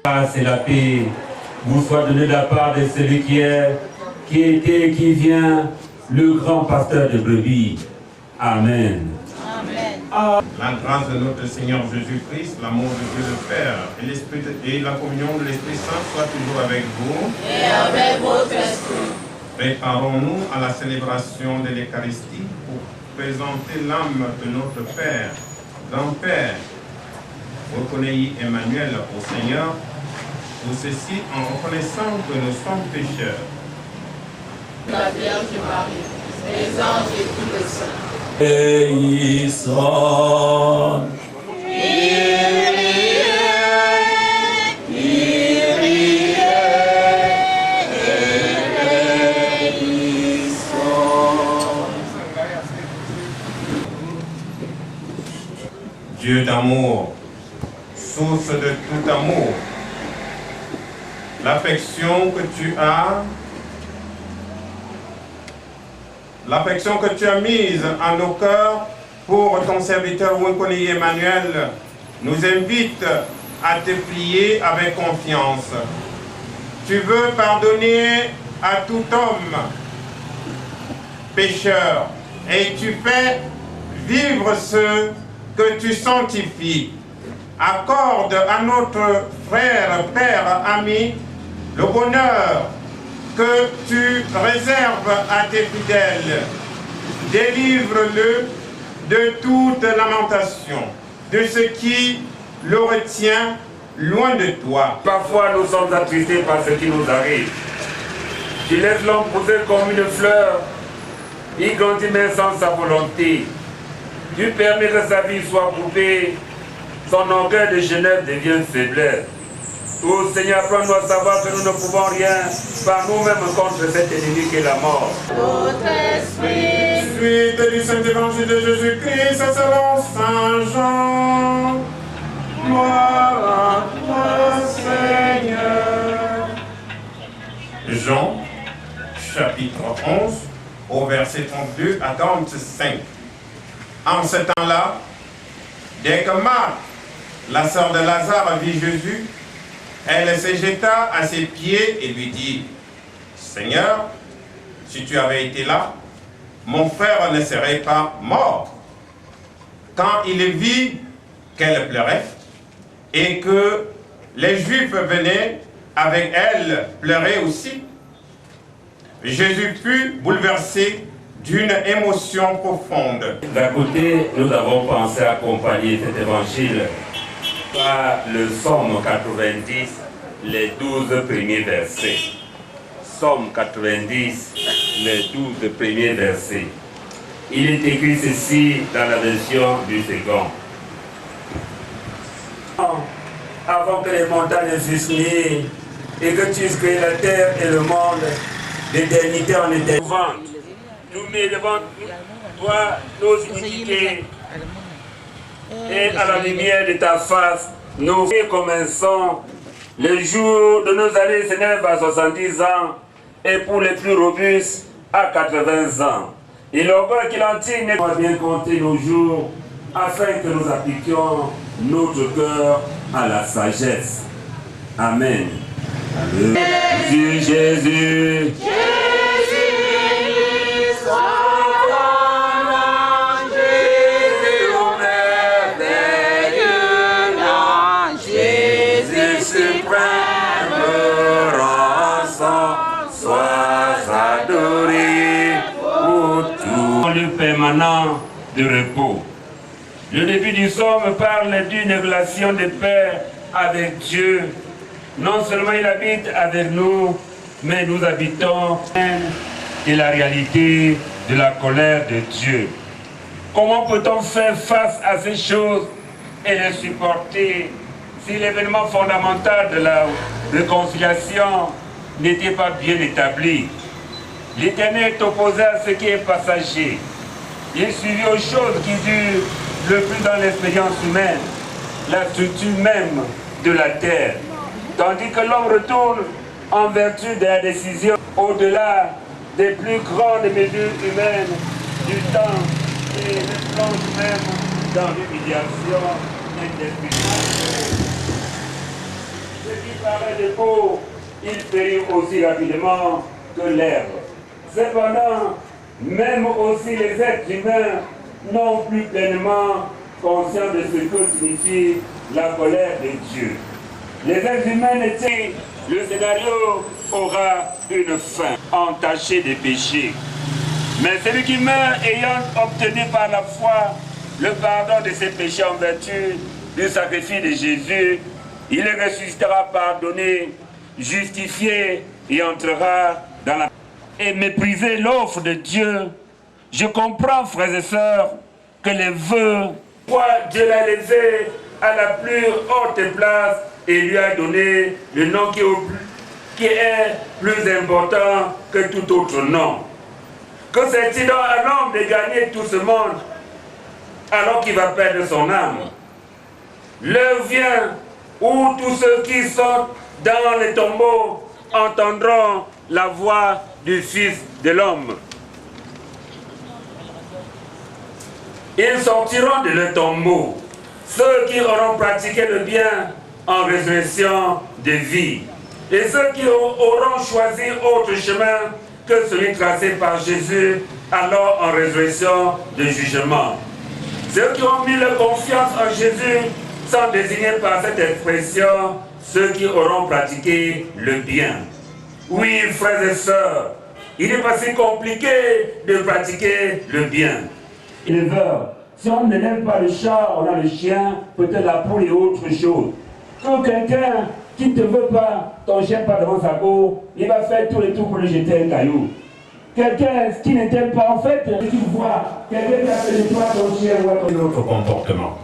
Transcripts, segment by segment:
grâce et la paix vous soit donnée de la part de celui qui est, qui était et qui vient, le grand pasteur de brebis. Amen. La grâce de notre Seigneur Jésus-Christ, l'amour de Dieu le Père et la communion de l'Esprit Saint soit toujours avec vous. Et avec votre esprit. Préparons-nous à la célébration de l'Eucharistie pour présenter l'âme de notre Père, grand-Père. Reconnaissez Emmanuel au Seigneur, pour ceci en reconnaissant que nous sommes pécheurs. La Vierge Marie, les anges et tous les saints. Bénissons. Dieu d'amour, source de tout amour, l'affection que tu as mise en nos cœurs pour ton serviteur Winkoni Emmanuel nous invite à te plier avec confiance. Tu veux pardonner à tout homme pécheur et tu fais vivre ceux que tu sanctifies. Accorde à notre frère, père, ami, le bonheur que tu réserves à tes fidèles. Délivre-le de toute lamentation, de ce qui le retient loin de toi. Parfois nous sommes attristés par ce qui nous arrive. Tu laisses l'homme pousser comme une fleur, il grandit mais sans sa volonté. Tu permets que sa vie soit coupée, son orgueil de jeunesse devient faiblesse. Oh Seigneur, apprends-nous à savoir que nous ne pouvons rien par nous-mêmes contre cet ennemi qui est la mort. Votre esprit. Suite du Saint-Évangile de Jésus-Christ, selon Saint Jean. Gloire à toi, Seigneur. Jean, chapitre 11, au verset 32 à 45. En ce temps-là, dès que Marthe, la sœur de Lazare, vit Jésus, elle se jeta à ses pieds et lui dit, « Seigneur, si tu avais été là, mon frère ne serait pas mort. » Quand il vit qu'elle pleurait et que les Juifs venaient avec elle pleurer aussi, Jésus fut bouleversé d'une émotion profonde. D'un côté, nous avons pensé accompagner cet évangile par le psaume 90, les 12 premiers versets. Psaume 90, les 12 premiers versets. Il est écrit ceci dans la version du second. Avant que les montagnes fussent nées et que tu aies créé la terre et le monde, d'éternité en éternité. Nous mets devant toi nos iniquités et à la lumière de ta face, nous faits comme un son. Le jour de nos années s'élève à 70 ans et pour les plus robustes à 80 ans. Et l'orgueil qui l'entire n'est pas bien compter nos jours afin que nous appliquions notre cœur à la sagesse. Amen. Jésus, Jésus. Permanent de repos. Le début du psaume parle d'une relation de paix avec Dieu. Non seulement il habite avec nous, mais nous habitons de la réalité de la colère de Dieu. Comment peut-on faire face à ces choses et les supporter si l'événement fondamental de la réconciliation n'était pas bien établi? L'Éternel est opposé à ce qui est passager. Il est suivi aux choses qui durent le plus dans l'expérience humaine, la structure même de la terre. Tandis que l'homme retourne en vertu de la décision au-delà des plus grandes mesures humaines du temps et le plonge même dans l'humiliation et l'impuissance. paraît de beau, il périt aussi rapidement que l'herbe. Cependant, même aussi les êtres humains n'ont plus pleinement conscience de ce que signifie la colère de Dieu. Les êtres humains étaient, le scénario aura une fin entachée de péchés. Mais celui qui meurt ayant obtenu par la foi le pardon de ses péchés en vertu du sacrifice de Jésus, il ressuscitera pardonné, justifié et entrera dans la... Et mépriser l'offre de Dieu, je comprends, frères et sœurs, que les vœux, Dieu l'a élevé à la plus haute place et lui a donné le nom qui est plus important que tout autre nom. Que c'est-il donc à l'homme de gagner tout ce monde alors qu'il va perdre son âme? L'heure vient où tous ceux qui sont dans les tombeaux entendront la voix du Fils de l'homme. Ils sortiront de leur tombeau, ceux qui auront pratiqué le bien en résurrection de vie, et ceux qui auront choisi autre chemin que celui tracé par Jésus, alors en résurrection de jugement. Ceux qui ont mis leur confiance en Jésus sont désignés par cette expression, ceux qui auront pratiqué le bien. Oui, frères et sœurs, il n'est pas si compliqué de pratiquer le bien. Si on n'élève pas le chat, on a le chien, peut-être la poule et autre chose. Que quelqu'un qui ne te veut pas, ton chien pas devant sa cour, il va faire tout le tour pour lui jeter un caillou. Quelqu'un qui ne t'aime pas, en fait, tu vois, quelqu'un qui a fait de toi ton chien ou ton... Notre comportement.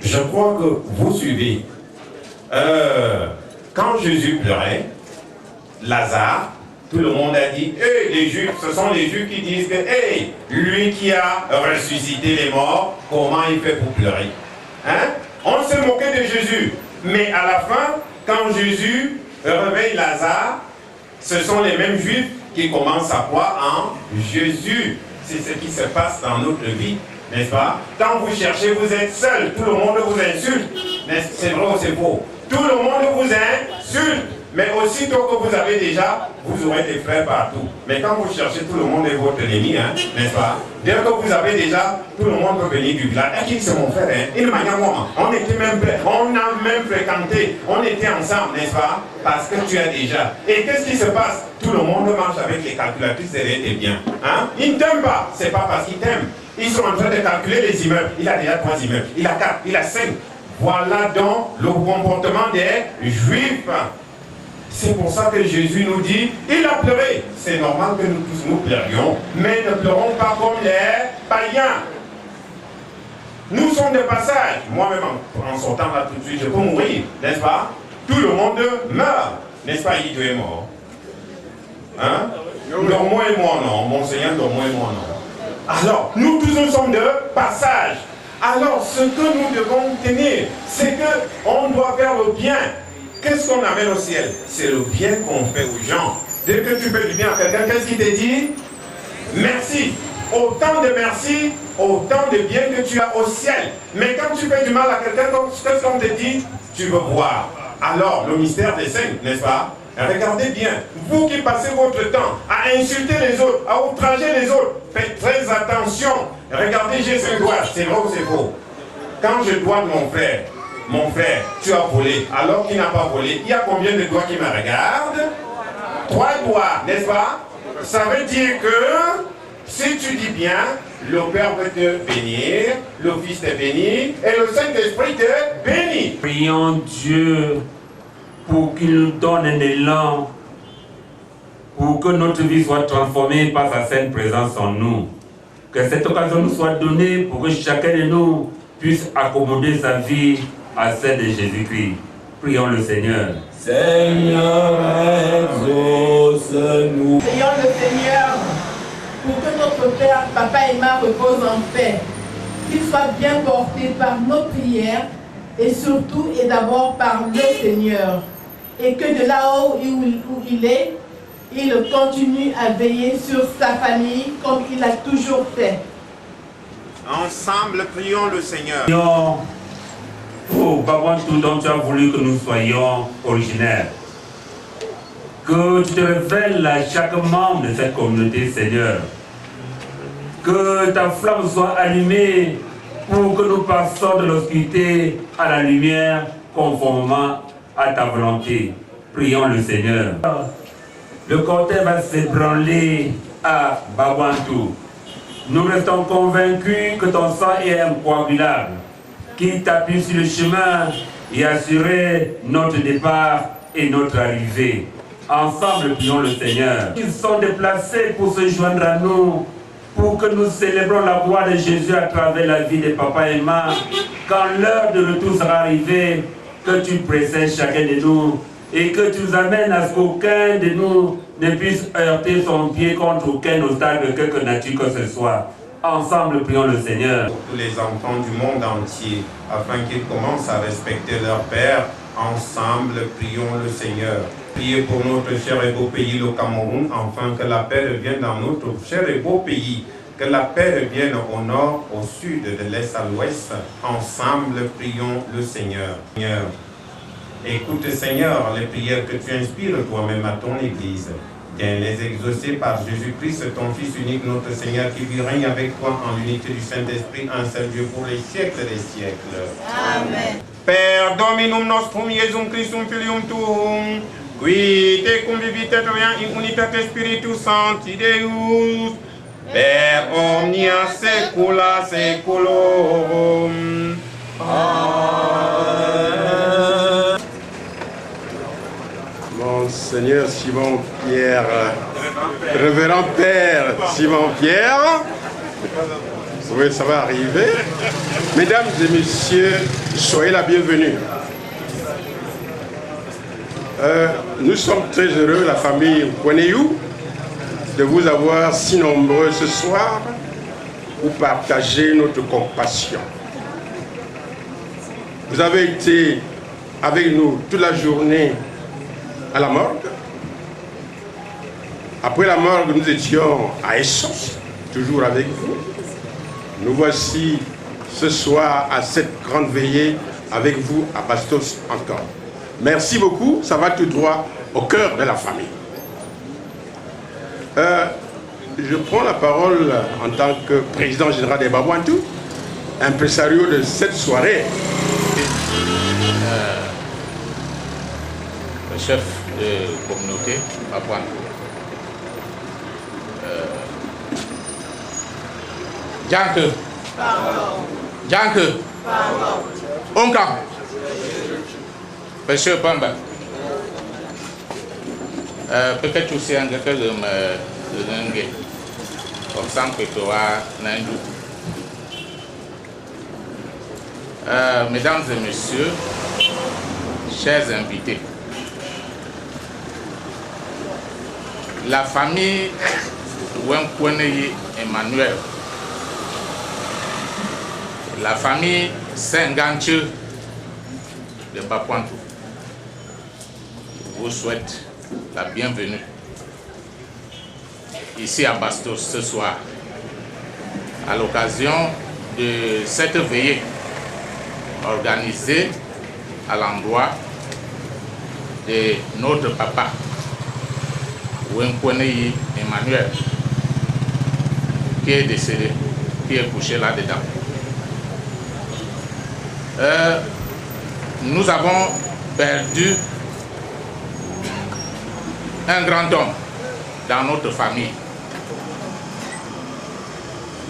Je crois que vous suivez. Quand Jésus pleurait, Lazare, tout le monde a dit, hey, les Juifs, ce sont les Juifs qui disent que, hey, lui qui a ressuscité les morts, comment il fait pour pleurer? Hein? On s'est moqué de Jésus. Mais à la fin, quand Jésus réveille Lazare, ce sont les mêmes Juifs qui commencent à croire en Jésus. C'est ce qui se passe dans notre vie, n'est-ce pas? Quand vous cherchez, vous êtes seul. Tout le monde vous insulte. C'est vrai ou c'est faux? Tout le monde vous insulte. Mais aussitôt que vous avez déjà, vous aurez des frères partout. Mais quand vous cherchez, tout le monde est votre ennemi, hein, n'est-ce pas? Dès que vous avez déjà, tout le monde peut venir du village. Et qui c'est mon frère, hein? Il m'a dit, on était même prêts, on a même fréquenté, on était ensemble, n'est-ce pas? Parce que tu as déjà. Et qu'est-ce qui se passe? Tout le monde marche avec les calculatrices derrière tes biens. Hein? Ils ne t'aiment pas, c'est pas parce qu'ils t'aiment. Ils sont en train de calculer les immeubles. Il a déjà 3 immeubles, il a 4, il a 5. Voilà donc le comportement des Juifs. C'est pour ça que Jésus nous dit, il a pleuré. C'est normal que nous tous nous pleurions, mais ne pleurons pas comme les païens. Nous sommes de passage. Moi-même, en sortant là tout de suite, je peux mourir, n'est-ce pas? Tout le monde meurt, n'est-ce pas? Il est mort. Hein? Dormons et moi non, mon Seigneur, dormons et moi non. Alors, nous tous nous sommes de passage. Alors, ce que nous devons tenir, c'est qu'on doit faire le bien. Qu'est-ce qu'on amène au ciel? C'est le bien qu'on fait aux gens. Dès que tu fais du bien à quelqu'un, qu'est-ce qu'il te dit? Merci. Autant de merci, autant de bien que tu as au ciel. Mais quand tu fais du mal à quelqu'un, qu'est-ce qu'on te dit? Tu veux voir. Alors, le mystère des saints, n'est-ce pas? Regardez bien, vous qui passez votre temps à insulter les autres, à outrager les autres, faites très attention. Regardez, j'ai ce doigt, c'est vrai ou c'est faux? Quand je dois de mon frère, tu as volé, alors qu'il n'a pas volé, il y a combien de doigts qui me regardent? 3 doigts, n'est-ce pas? Ça veut dire que si tu dis bien, le Père veut te bénir, le Fils te bénit et le Saint-Esprit te bénit. Prions Dieu pour qu'il nous donne un élan, pour que notre vie soit transformée par sa sainte présence en nous. Que cette occasion nous soit donnée pour que chacun de nous puisse accommoder sa vie à celle de Jésus-Christ. Prions le Seigneur. Seigneur, exauce-nous. Prions le Seigneur pour que notre Père, Papa Emma, repose en paix. Qu'il soit bien porté par nos prières et surtout et d'abord par le Seigneur. Et que de là-haut où il est, il continue à veiller sur sa famille comme il a toujours fait. Ensemble, prions le Seigneur. Prions pour Babouantou dont tu as voulu que nous soyons originaires. Que tu te révèles à chaque membre de cette communauté, Seigneur. Que ta flamme soit allumée pour que nous passions de l'obscurité à la lumière conformément à ta volonté. Prions le Seigneur. Le cortège va s'ébranler à Babouantou. Nous restons convaincus que ton sang est incoagulable, qui t'appuie sur le chemin et assurer notre départ et notre arrivée. Ensemble, prions le Seigneur. Ils sont déplacés pour se joindre à nous, pour que nous célébrons la gloire de Jésus à travers la vie de Papa et Maman. Quand l'heure de retour sera arrivée, que tu précèdes chacun de nous et que tu nous amènes à ce qu'aucun de nous ne puisse heurter son pied contre aucun obstacle de quelque nature que ce soit. Ensemble, prions le Seigneur. Pour tous les enfants du monde entier, afin qu'ils commencent à respecter leur Père, ensemble, prions le Seigneur. Priez pour notre cher et beau pays, le Cameroun, afin que la paix revienne dans notre cher et beau pays. Que la paix revienne au nord, au sud, de l'est à l'ouest. Ensemble, prions le Seigneur. Seigneur, écoute, Seigneur, les prières que tu inspires toi-même à ton Église. Viens les exaucer par Jésus-Christ, ton Fils unique, notre Seigneur, qui vit règne avec toi en l'unité du Saint-Esprit, un seul Dieu pour les siècles des siècles. Amen. Père Dominum nostrum Iesum Christum filium tuum, qui te convivit et in unitate Spiritus Sancti Deus, per omnia saecula saeculum. Amen. Monseigneur Simon-Pierre, Révérend Père Simon-Pierre, oui, ça va arriver. Mesdames et messieurs, soyez la bienvenue. Nous sommes très heureux, la famille Kweneyou, de vous avoir si nombreux ce soir pour partager notre compassion. Vous avez été avec nous toute la journée à la morgue. Après la morgue, nous étions à Essos, toujours avec vous. Nous voici ce soir à cette grande veillée avec vous à Bastos encore. Merci beaucoup, ça va tout droit au cœur de la famille. Je prends la parole en tant que président général des Babouantou, impresario de cette soirée. Le chef de communauté Babouantou. Janke. Janke. Onka. Monsieur Pamba. Peut-être aussi un gars de me comme ça que toi n'indou. Mesdames et messieurs, chers invités, la famille Wenkwene Emmanuel, la famille Saint-Ganche de Babouantou vous souhaite la bienvenue ici à Bastos ce soir à l'occasion de cette veillée organisée à l'endroit de notre papa Wenkwene Emmanuel qui est décédé, qui est couché là-dedans. Nous avons perdu un grand homme dans notre famille.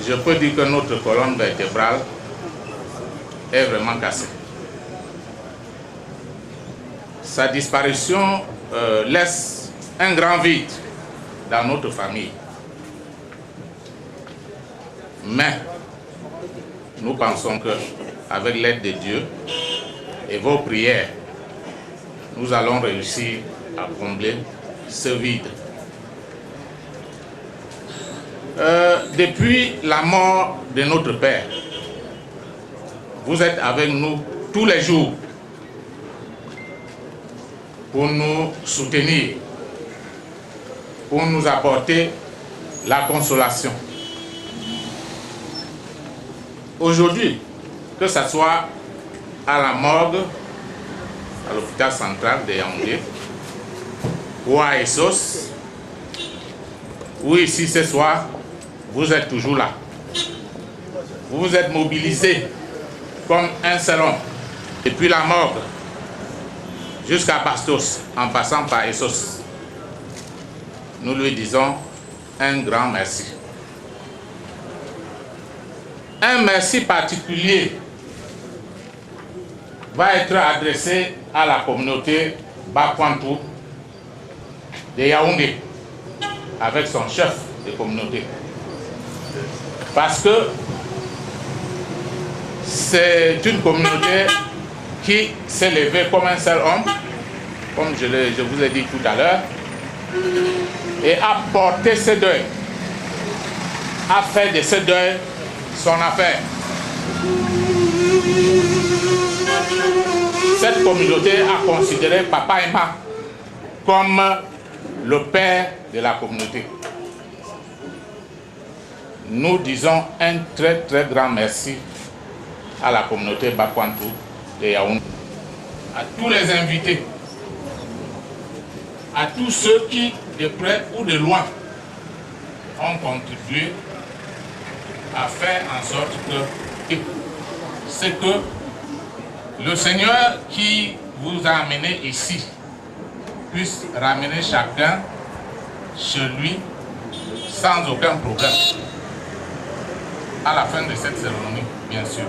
Je peux dire que notre colonne vertébrale est vraiment cassée. Sa disparition laisse un grand vide dans notre famille. Mais nous pensons que avec l'aide de Dieu et vos prières, nous allons réussir à combler ce vide. Depuis la mort de notre Père, vous êtes avec nous tous les jours pour nous soutenir, pour nous apporter la consolation. Aujourd'hui, que ce soit à la morgue, à l'hôpital central de Yaoundé, ou à Essos, ou ici ce soir, vous êtes toujours là. Vous vous êtes mobilisés comme un seul homme, depuis la morgue jusqu'à Bastos, en passant par Essos. Nous lui disons un grand merci. Un merci particulier va être adressé à la communauté Bakwantou de Yaoundé, avec son chef de communauté. Parce que c'est une communauté qui s'est levée comme un seul homme, comme je vous ai dit tout à l'heure, et a porté ce deuil, a fait de ce deuil son affaire. Cette communauté a considéré Papa Emma comme le père de la communauté. Nous disons un très très grand merci à la communauté Bakwantou de Yaoundé, à tous les invités, à tous ceux qui, de près ou de loin, ont contribué à faire en sorte que c'est que le Seigneur qui vous a amené ici puisse ramener chacun chez lui sans aucun problème. À la fin de cette cérémonie, bien sûr.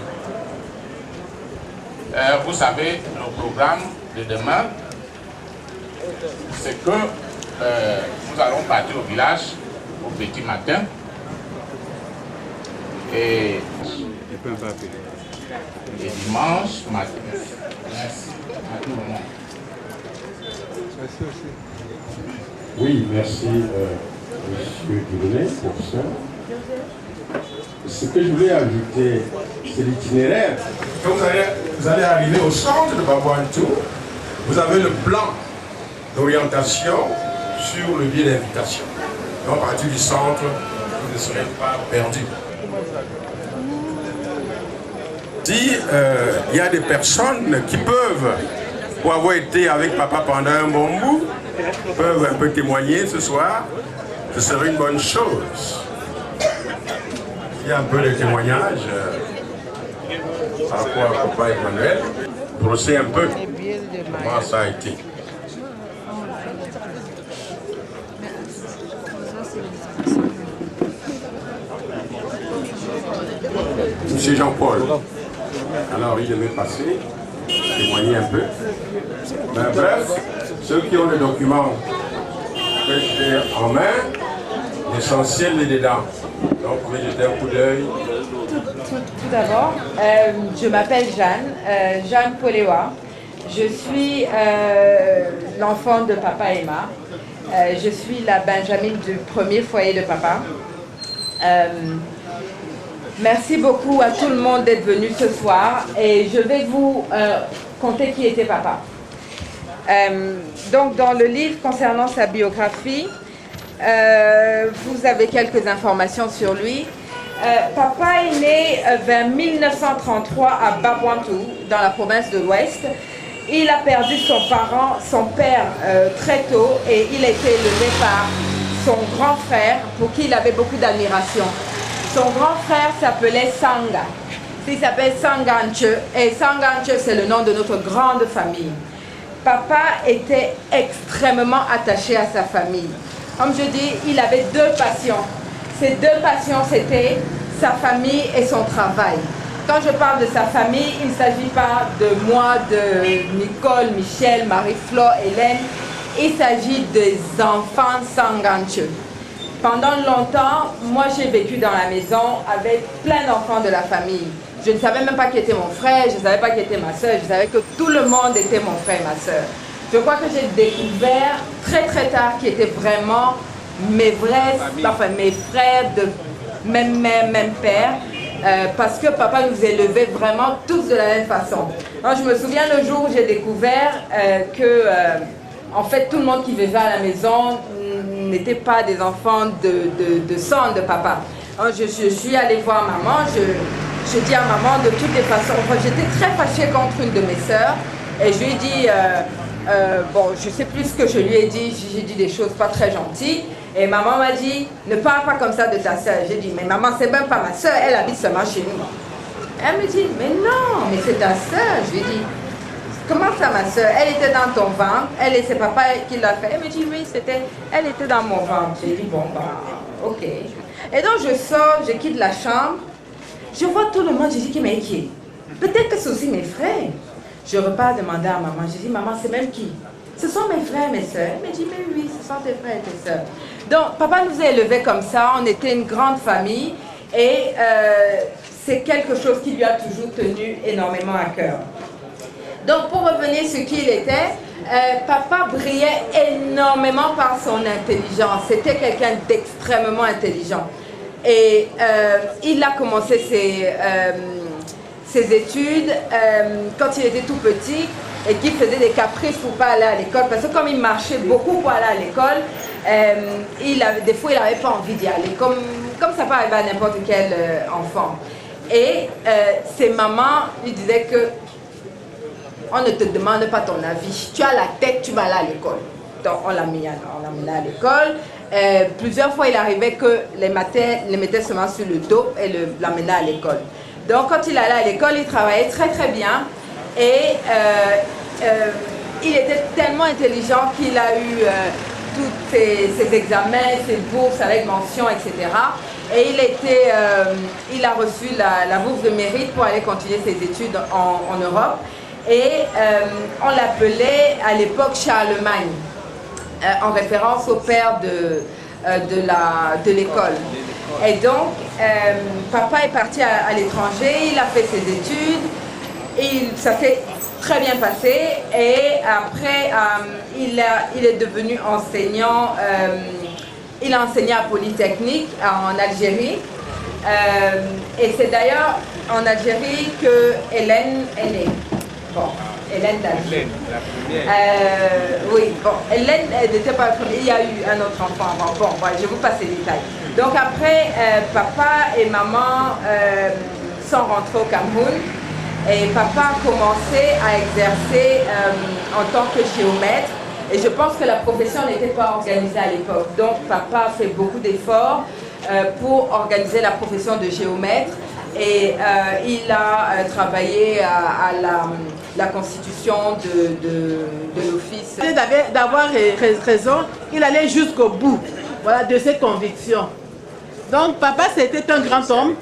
Vous savez, le programme de demain, c'est que nous allons partir au village au petit matin. Et dimanche matin. Merci à tout le monde. Oui, merci Monsieur Dieudonné pour ça. Ce que je voulais ajouter, c'est l'itinéraire. Quand vous allez arriver au centre de Bakwantou, vous avez le plan d'orientation sur le billet d'invitation. Donc à partir du centre, vous ne serez pas perdu. Si il y a des personnes qui peuvent, pour avoir été avec papa pendant un bon bout, peuvent un peu témoigner ce soir, ce serait une bonne chose. Il y a un peu de témoignages par rapport à papa Emmanuel, brosser un peu comment ça a été. Monsieur Jean-Paul, alors il devait passer, témoigner un peu. Mais bref, ceux qui ont les documents en main, l'essentiel est dedans. Donc vous pouvez jeter un coup d'œil. Tout d'abord, je m'appelle Jeanne, Jeanne Polewa. Je suis l'enfant de Papa Emma. Je suis la Benjamin du premier foyer de Papa. Merci beaucoup à tout le monde d'être venu ce soir et je vais vous conter qui était Papa. Donc dans le livre concernant sa biographie, vous avez quelques informations sur lui. Papa est né vers 1933 à Bakwantou, dans la province de l'Ouest. Il a perdu son père très tôt et il a été élevé par son grand frère pour qui il avait beaucoup d'admiration. Son grand frère s'appelait Sanga. Il s'appelle Sanganche et Sanganche c'est le nom de notre grande famille. Papa était extrêmement attaché à sa famille. Comme je dis, il avait deux passions. Ces deux passions, c'était sa famille et son travail. Quand je parle de sa famille, il ne s'agit pas de moi, de Nicole, Michel, Marie-Flore, Hélène. Il s'agit des enfants Sanganche. Pendant longtemps, moi j'ai vécu dans la maison avec plein d'enfants de la famille. Je ne savais même pas qui était mon frère, je ne savais pas qui était ma soeur, je savais que tout le monde était mon frère et ma soeur. Je crois que j'ai découvert très très tard qui étaient vraiment mes mes frères de même mère, même père, parce que papa nous élevait vraiment tous de la même façon. Alors, je me souviens le jour où j'ai découvert que en fait tout le monde qui vivait à la maison n'était pas des enfants de sang de papa. Alors, je suis allée voir maman, je dis à maman, de toutes les façons, j'étais très fâchée contre une de mes sœurs et je lui ai dit, bon, je sais plus ce que je lui ai dit, j'ai dit des choses pas très gentilles et maman m'a dit, ne parle pas comme ça de ta sœur. J'ai dit, mais maman, c'est même pas ma sœur, elle habite seulement chez nous. Elle me dit, mais non, mais c'est ta sœur. Je lui ai dit, comment ça ma sœur? Elle était dans ton ventre, elle et c'est papa qui l'a fait. Elle me dit, oui, elle était dans mon ventre. J'ai dit, bon, bah, ok. Et donc je sors, je quitte la chambre, je vois tout le monde, je dis, mais qui est? Peut-être que c'est aussi mes frères. Je repars demander à maman, je dis, maman, c'est même qui? Ce sont mes frères, mes soeurs. Elle me dit, mais oui, ce sont tes frères et tes soeurs. Donc, papa nous a élevés comme ça, on était une grande famille et c'est quelque chose qui lui a toujours tenu énormément à cœur. Donc, pour revenir sur qui il était, papa brillait énormément par son intelligence. C'était quelqu'un d'extrêmement intelligent. Et il a commencé ses études quand il était tout petit et qu'il faisait des caprices pour ne pas aller à l'école. Parce que comme il marchait beaucoup pour aller à l'école, des fois il n'avait pas envie d'y aller, comme ça peut arriver à n'importe quel enfant. Et ses mamans lui disaient que on ne te demande pas ton avis, tu as la tête, tu vas aller à l'école. Donc on l'a mis à l'école. Plusieurs fois il arrivait que les mettait seulement sur le dos et l'amenait à l'école. Donc quand il allait à l'école, il travaillait très très bien et il était tellement intelligent qu'il a eu tous ses examens, ses bourses avec mention, etc. Et il a reçu la bourse de mérite pour aller continuer ses études en Europe. Et on l'appelait à l'époque Charlemagne, en référence au père de l'école. Et donc, papa est parti à l'étranger, il a fait ses études, et ça s'est très bien passé. Et après, il est devenu enseignant, il a enseigné à Polytechnique en Algérie. Et c'est d'ailleurs en Algérie que Hélène est née. Bon, Hélène d'Alger. Oui, bon, Hélène n'était pas la première, il y a eu un autre enfant avant. Bon, voilà, je vous passe les détails. Donc après, papa et maman sont rentrés au Cameroun et papa a commencé à exercer en tant que géomètre. Et je pense que la profession n'était pas organisée à l'époque. Donc papa a fait beaucoup d'efforts pour organiser la profession de géomètre. Et il a travaillé à la constitution de l'office. D'avoir raison, il allait jusqu'au bout, voilà, de ses convictions. Donc papa c'était un grand homme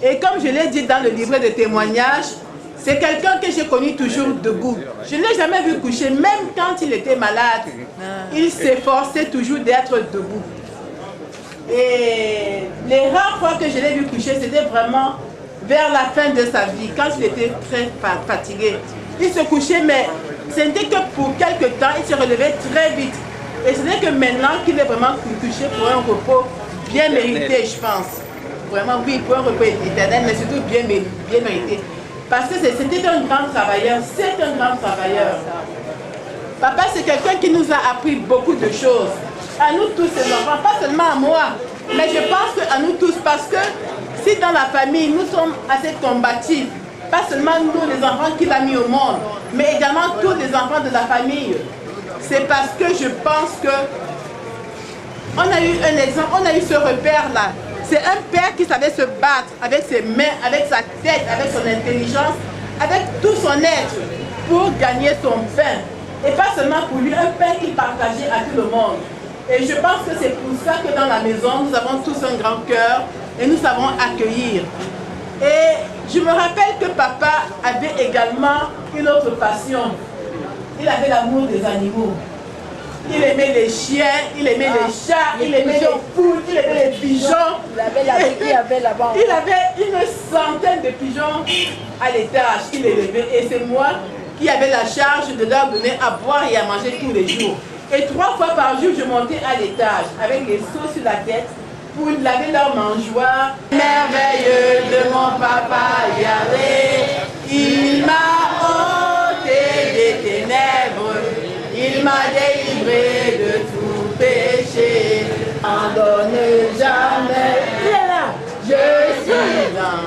et comme je l'ai dit dans le livret de témoignages, c'est quelqu'un que j'ai connu toujours debout. Je ne l'ai jamais vu coucher, même quand il était malade. Il s'efforçait toujours d'être debout. Et les rares fois que je l'ai vu coucher, c'était vraiment vers la fin de sa vie, quand il était très fatigué. Il se couchait, mais ce n'était que pour quelques temps, il se relevait très vite. Et ce n'est que maintenant qu'il est vraiment couché pour un repos bien mérité, je pense. Vraiment, oui, pour un repos éternel, mais surtout bien mérité. Parce que c'était un grand travailleur, c'est un grand travailleur. Papa, c'est quelqu'un qui nous a appris beaucoup de choses. À nous tous, ses enfants, pas seulement à moi, mais je pense qu'à nous tous, parce que si dans la famille, nous sommes assez combatifs, pas seulement nous, les enfants qu'il a mis au monde, mais également tous les enfants de la famille, c'est parce que je pense que on a eu un exemple, on a eu ce repère-là. C'est un père qui savait se battre avec ses mains, avec sa tête, avec son intelligence, avec tout son être pour gagner son pain. Et pas seulement pour lui, un pain qu'il partageait à tout le monde. Et je pense que c'est pour ça que dans la maison, nous avons tous un grand cœur et nous savons accueillir. Et je me rappelle que papa avait également une autre passion. Il avait l'amour des animaux. Il aimait les chiens, il aimait les chats, il aimait les poules, il aimait les pigeons. Il avait une centaine de pigeons à l'étage qu'il élevait. Et c'est moi qui avais la charge de leur donner à boire et à manger tous les jours. Et 3 fois par jour, je montais à l'étage avec les seaux sur la tête pour laver leur mangeoire. Merveilleux de mon papa Yahvé, il m'a ôté des ténèbres, il m'a délivré de tout péché. N'en donne jamais, je suis dans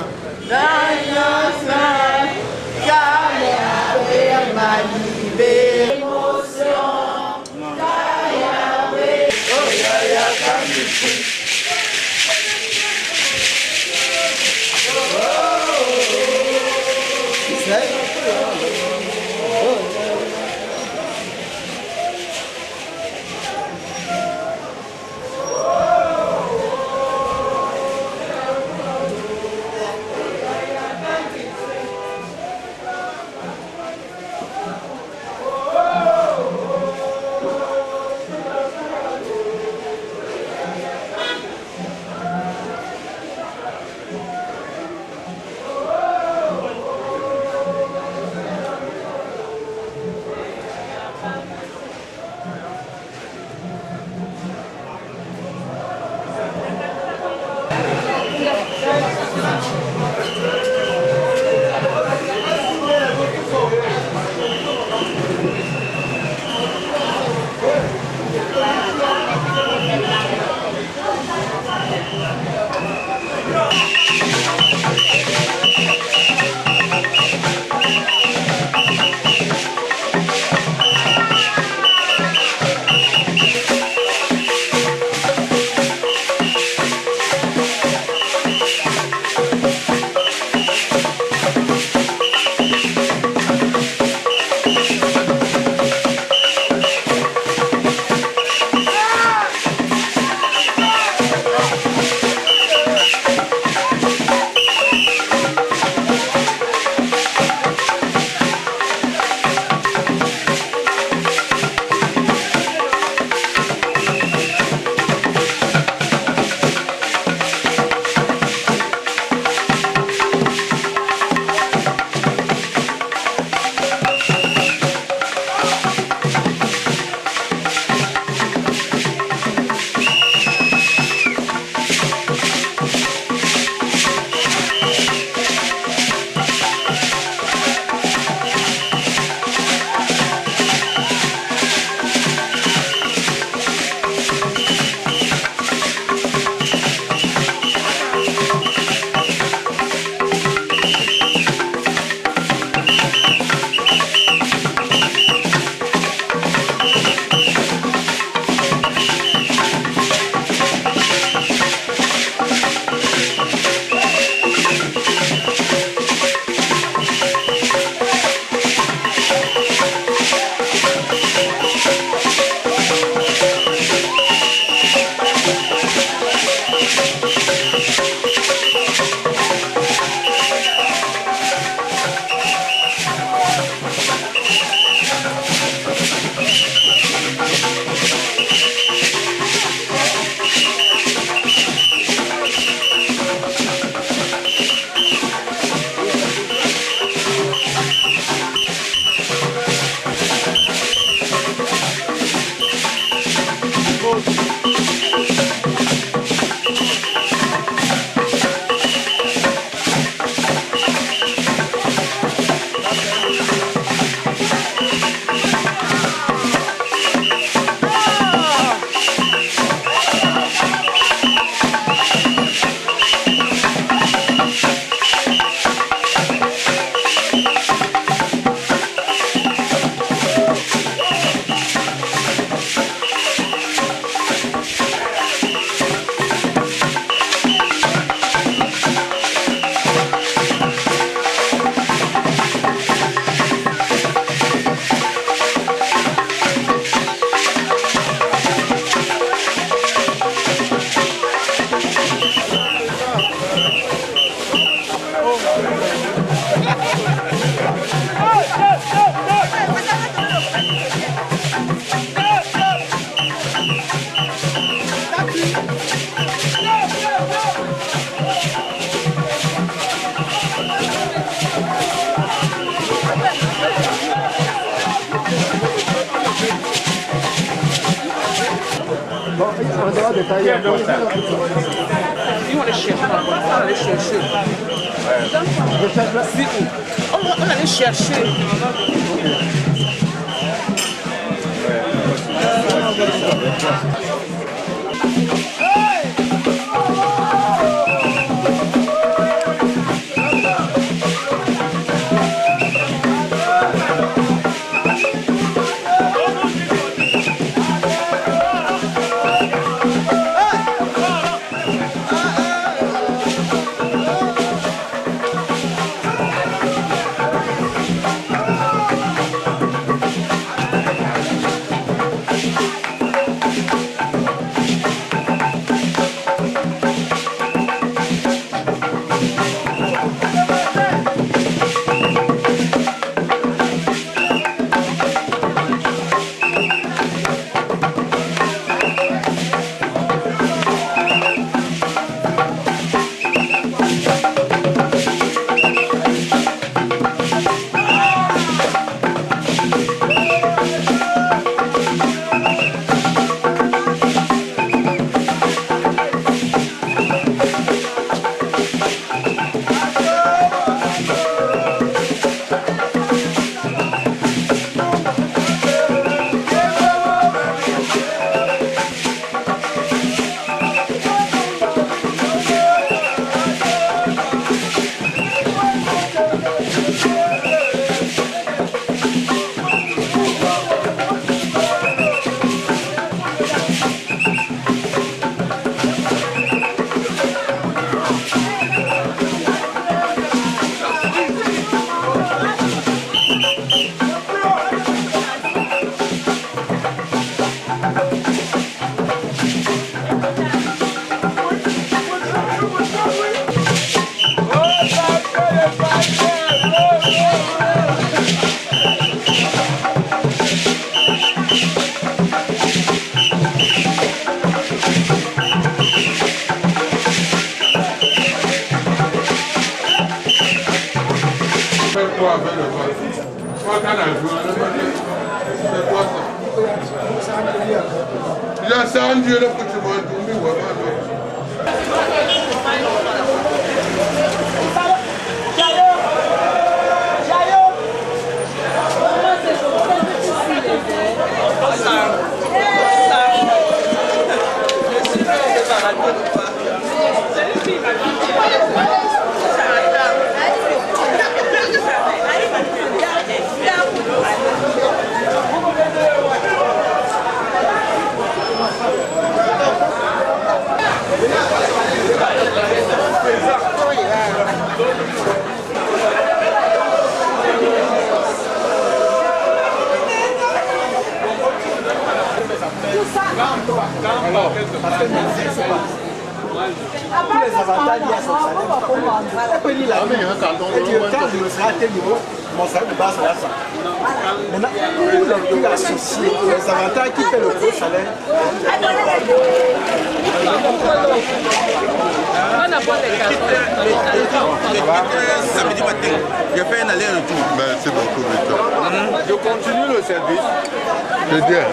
Ils vont les chercher. On va aller chercher. C'est où? On va aller chercher. Mon salaire de base sera ça. Maintenant, où il associe les avantages qui fait le gros salaire. Samedi matin, j'ai fait un aller-retour. Merci beaucoup, Victor. Je continue le service. C'est bien.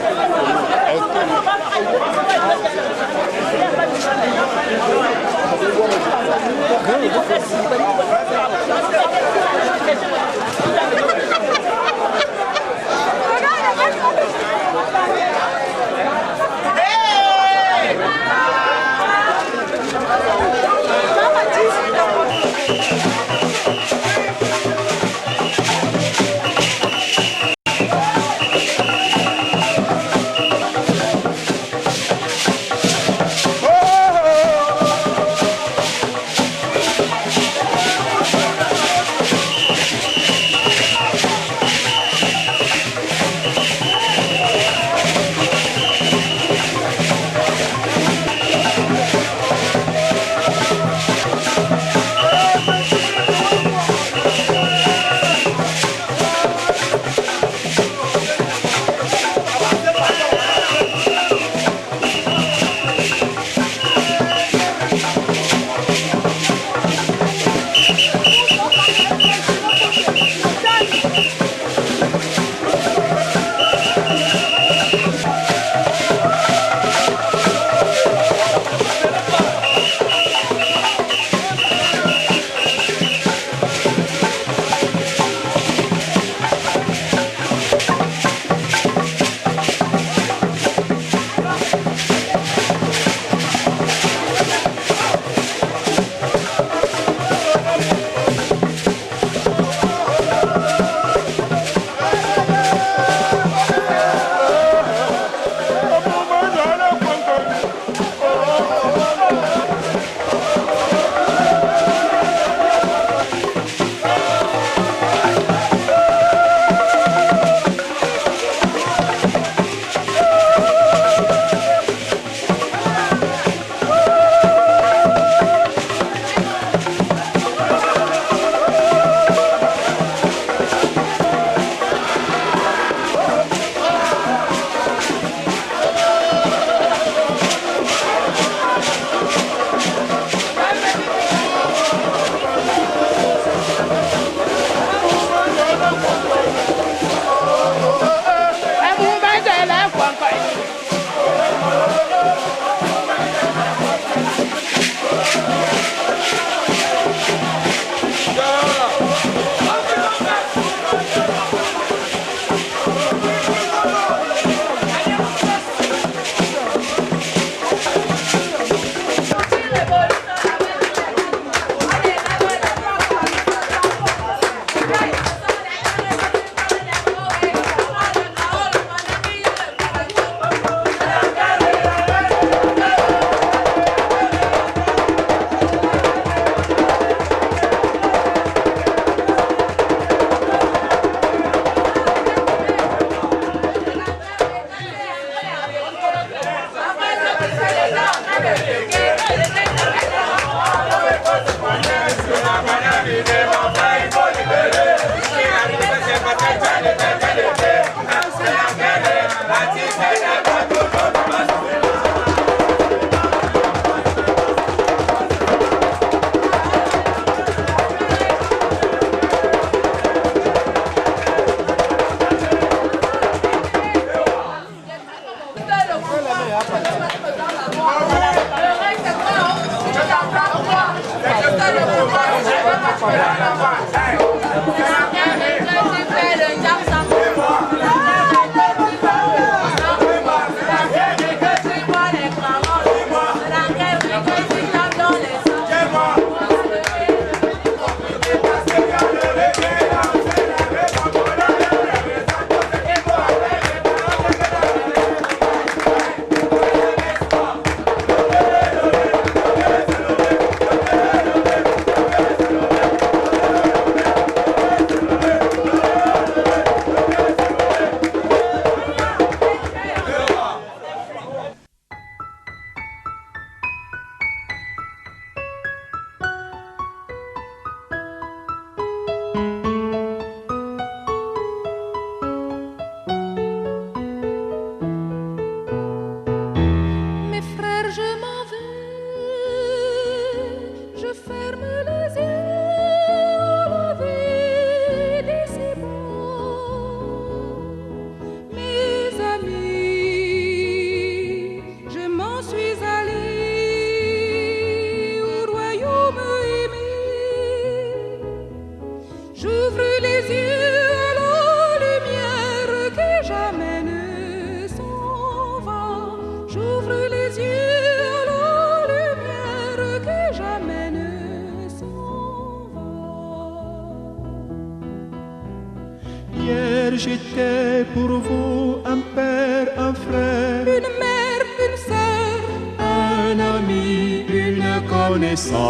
J'étais pour vous un père, un frère, une mère, une sœur, un ami, une connaissance,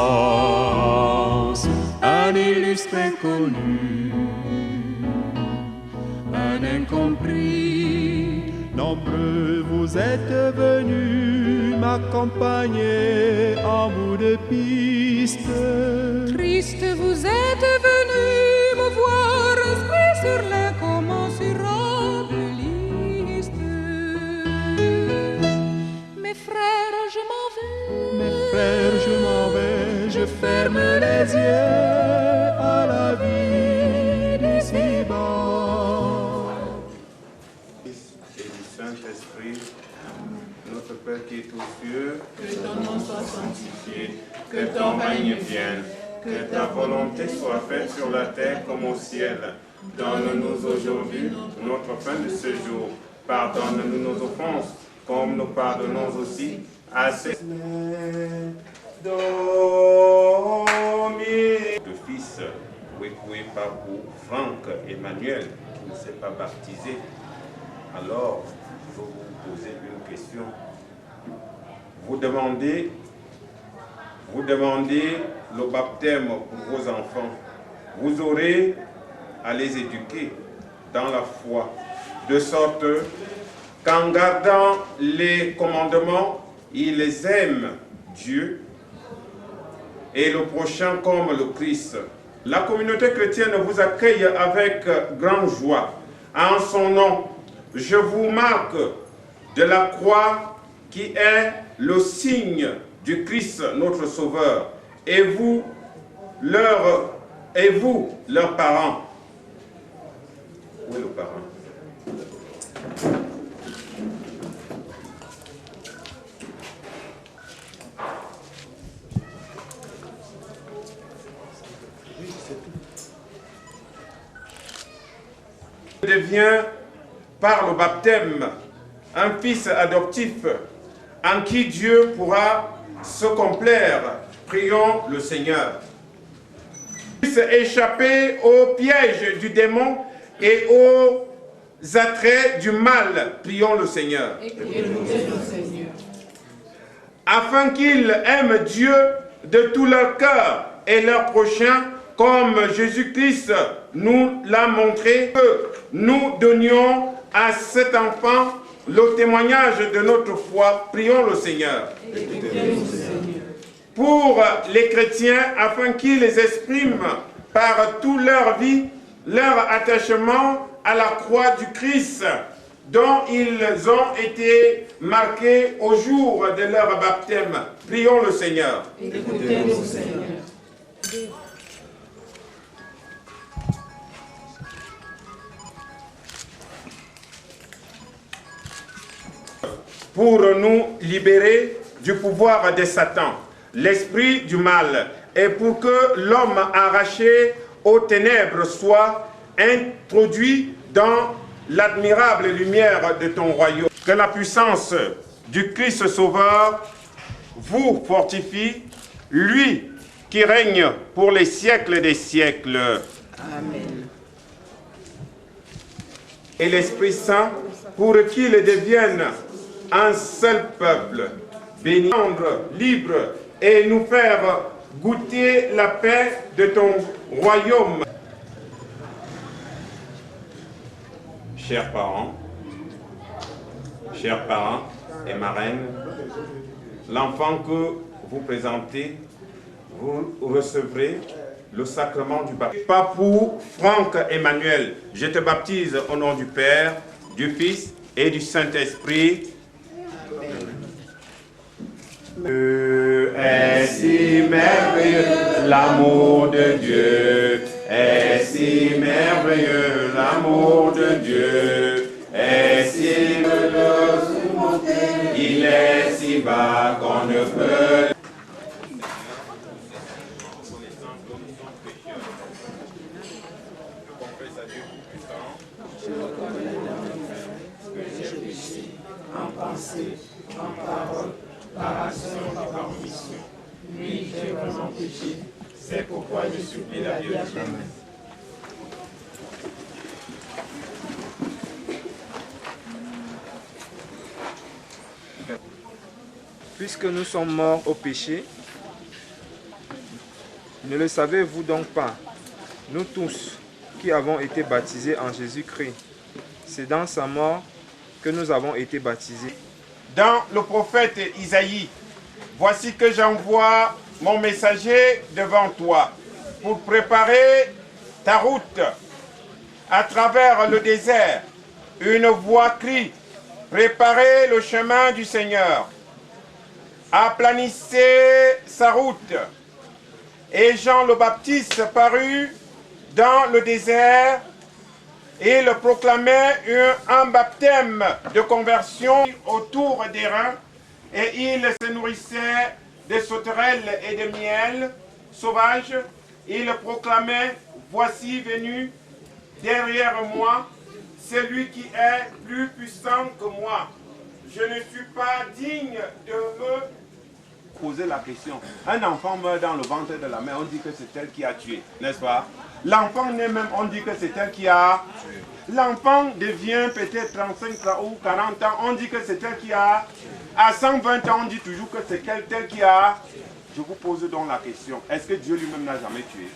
un illustre inconnu, un incompris. Nombreux vous êtes venus m'accompagner en bout de piste. Triste vous êtes venus me voir inscrit sur l'incommensurable liste. Mes frères, je m'en vais. Mes frères, je m'en vais. Je ferme les yeux à la vie d'ici-bas. Fils et du Saint-Esprit, notre Père qui est aux cieux, que ton nom soit sanctifié, que ton règne vienne, que ta volonté soit faite sur la terre comme au ciel. Donne-nous aujourd'hui notre pain de ce jour. Pardonne-nous nos offenses, comme nous pardonnons aussi à ceux de fils, Wekwe Papou, Franck, Emmanuel, qui ne s'est pas baptisé. Alors, je vais vous poser une question. Vous demandez le baptême pour vos enfants. Vous aurez à les éduquer dans la foi, de sorte qu'en gardant les commandements, ils aiment Dieu et le prochain comme le Christ. La communauté chrétienne vous accueille avec grande joie. En son nom, je vous marque de la croix qui est le signe du Christ, notre Sauveur, et vous, leurs parents. Où est le parent? Devient par le baptême un fils adoptif en qui Dieu pourra se complaire. Prions le Seigneur. Échapper aux pièges du démon et aux attraits du mal. Prions le Seigneur. Afin qu'ils aiment Dieu de tout leur cœur et leur prochain, comme Jésus-Christ nous l'a montré, que nous donnions à cet enfant le témoignage de notre foi. Prions le Seigneur. Pour les chrétiens, afin qu'ils expriment par toute leur vie leur attachement à la croix du Christ, dont ils ont été marqués au jour de leur baptême. Prions le Seigneur. Écoutez-nous, Seigneur. pour nous libérer du pouvoir de Satan, l'esprit du mal, et pour que l'homme arraché aux ténèbres soit introduit dans l'admirable lumière de ton royaume. Que la puissance du Christ Sauveur vous fortifie, lui qui règne pour les siècles des siècles. Amen. Et l'Esprit Saint, pour qu'il devienne un seul peuple, béni, libre, et nous faire goûter la paix de ton royaume. Chers parents et marraines, l'enfant que vous présentez, vous recevrez le sacrement du baptême. Papou Franck Emmanuel, je te baptise au nom du Père, du Fils et du Saint-Esprit. Est si merveilleux l'amour de Dieu, est si merveilleux l'amour de Dieu, est si merveilleux, il est si bas qu'on ne peut. En pensée, en parole, par action et par omission. Oui, j'ai vraiment péché. C'est pourquoi je supplie la Vierge. Puisque nous sommes morts au péché, ne le savez-vous donc pas, nous tous qui avons été baptisés en Jésus-Christ, c'est dans sa mort que nous avons été baptisés. Dans le prophète Isaïe, voici que j'envoie mon messager devant toi pour préparer ta route à travers le désert. Une voix crie, préparez le chemin du Seigneur, aplanissez sa route. Et Jean le Baptiste parut dans le désert et il proclamait un baptême de conversion autour des reins, et il se nourrissait de sauterelles et de miel sauvage. Il proclamait, voici venu derrière moi celui qui est plus puissant que moi. Je ne suis pas digne de me poser la question. Un enfant meurt dans le ventre de la mère, on dit que c'est elle qui a tué, n'est-ce pas? L'enfant naît même, on dit que c'est elle qui a... L'enfant devient peut-être 35 ou 40 ans, on dit que c'est elle qui a... À 120 ans, on dit toujours que c'est elle qui a... Je vous pose donc la question, est-ce que Dieu lui-même n'a jamais tué?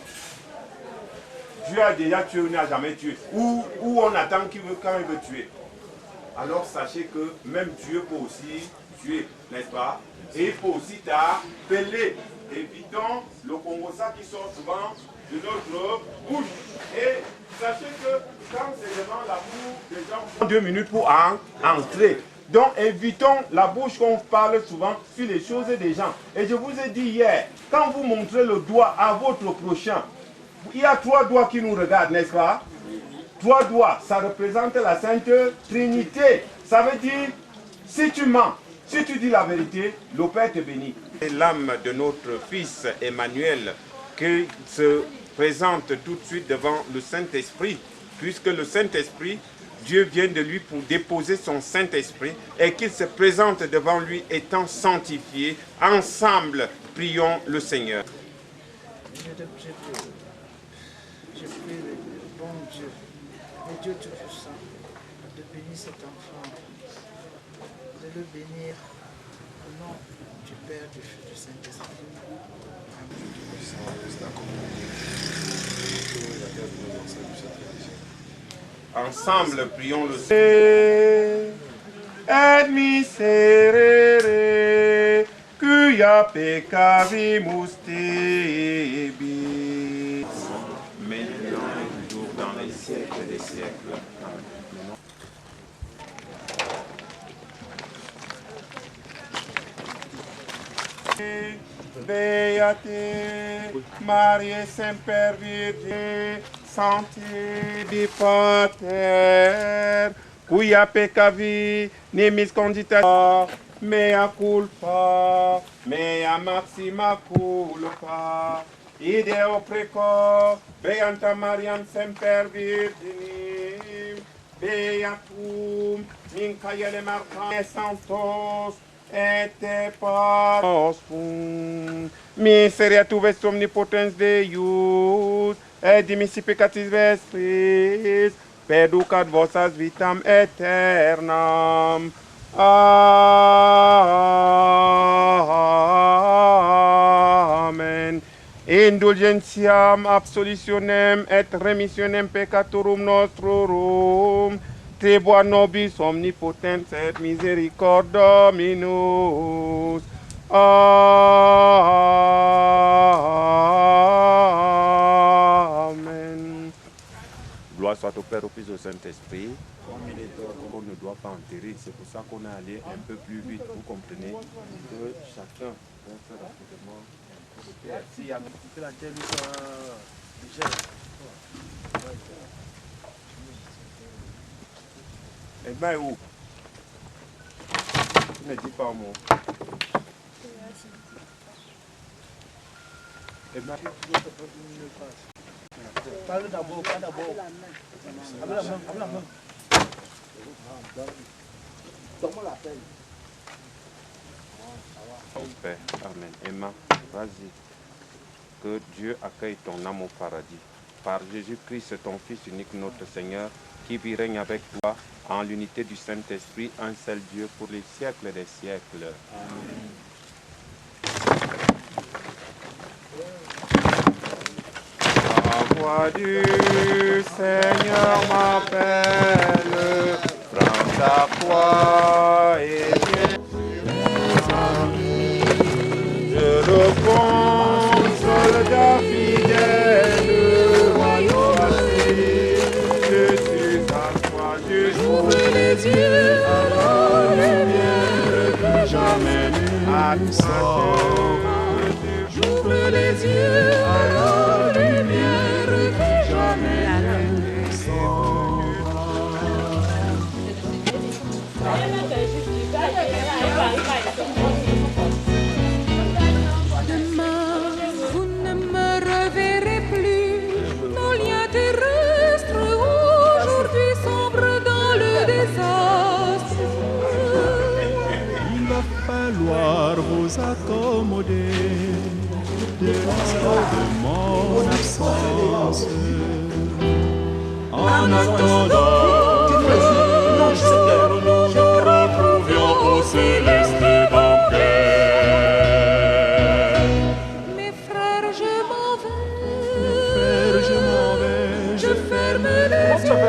Dieu a déjà tué ou n'a jamais tué? Ou on attend quand il veut tuer? Alors sachez que même Dieu peut aussi tuer, n'est-ce pas? Et il faut aussi t'appeler. Évitons le Congo-ça qui sort souvent de notre bouche. Et sachez que quand c'est devant la bouche, les gens prennent 2 minutes pour entrer. Donc évitons la bouche qu'on parle souvent sur les choses des gens. Et je vous ai dit hier, quand vous montrez le doigt à votre prochain, il y a 3 doigts qui nous regardent, n'est-ce pas? 3 doigts, ça représente la Sainte Trinité. Ça veut dire, si tu mens, si tu dis la vérité, le Père te bénit. Et l'âme de notre fils Emmanuel qui se présente tout de suite devant le Saint-Esprit, puisque le Saint-Esprit, Dieu vient de lui pour déposer son Saint-Esprit et qu'il se présente devant lui étant sanctifié. Ensemble, prions le Seigneur. Je prie le bon Dieu, le Dieu Tout-Puissant, de bénir cet enfant, de le bénir au nom du Père, du Fils, du Saint-Esprit. Ensemble, prions le Seigneur. Et miserere, cuia peccavimus tebi. Maintenant et toujours dans les siècles des siècles. Beate Maria Semper Virgine, Sancti Pater, Cuya peccavi, nimis condita, mea culpa, mea maxima culpa. Ideo preco, beata Mariam semper virginim, beatum, in caiele marcae santos, et paros fum. Miseria tuves omnipotens Deus, et dimissi peccatis vestris, peducat vossas vitam aeternam. Amen. Indulgentiam absolutionem et remissionem peccatorum nostrorum, Tribua nobis omnipotens et misericord Dominus. Amen. Gloire soit au Père, au Fils et au Saint-Esprit. Comme il est qu'on ne doit pas enterrer, c'est pour ça qu'on est allé un peu plus vite. Vous comprenez que chacun va faire rapidement. Si y a la télé, eh bien, où? Tu ne dis pas un mot. Eh bien, parle d'abord, pas d'abord. Avec la main, avec la main. Donne-moi la peine. Au Père, amen. Emma, vas-y. Que Dieu accueille ton âme au paradis. Par Jésus-Christ, ton Fils unique, notre Seigneur, qui vit règne avec toi en l'unité du Saint-Esprit, un seul Dieu pour les siècles des siècles. Amen. La voix du Seigneur m'appelle, prends ta croix et viens. Je le bon soldat fidèle, je suis à toi, j'ouvre les yeux à la lumière que jamais ne sort. J'ouvre les yeux à la lumière que jamais ne sort. Demain, vous ne me reverrez plus. Nos liens terrestres aujourd'hui sombrent dans le désastre. Il va falloir vous accommoder de mon absence. En attendant que nous nous retrouvions au céleste banquet. Mes frères, je m'en vais. Je ferme les yeux.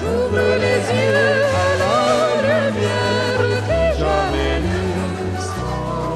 J'ouvre les yeux à la lumière que jamais ne sort.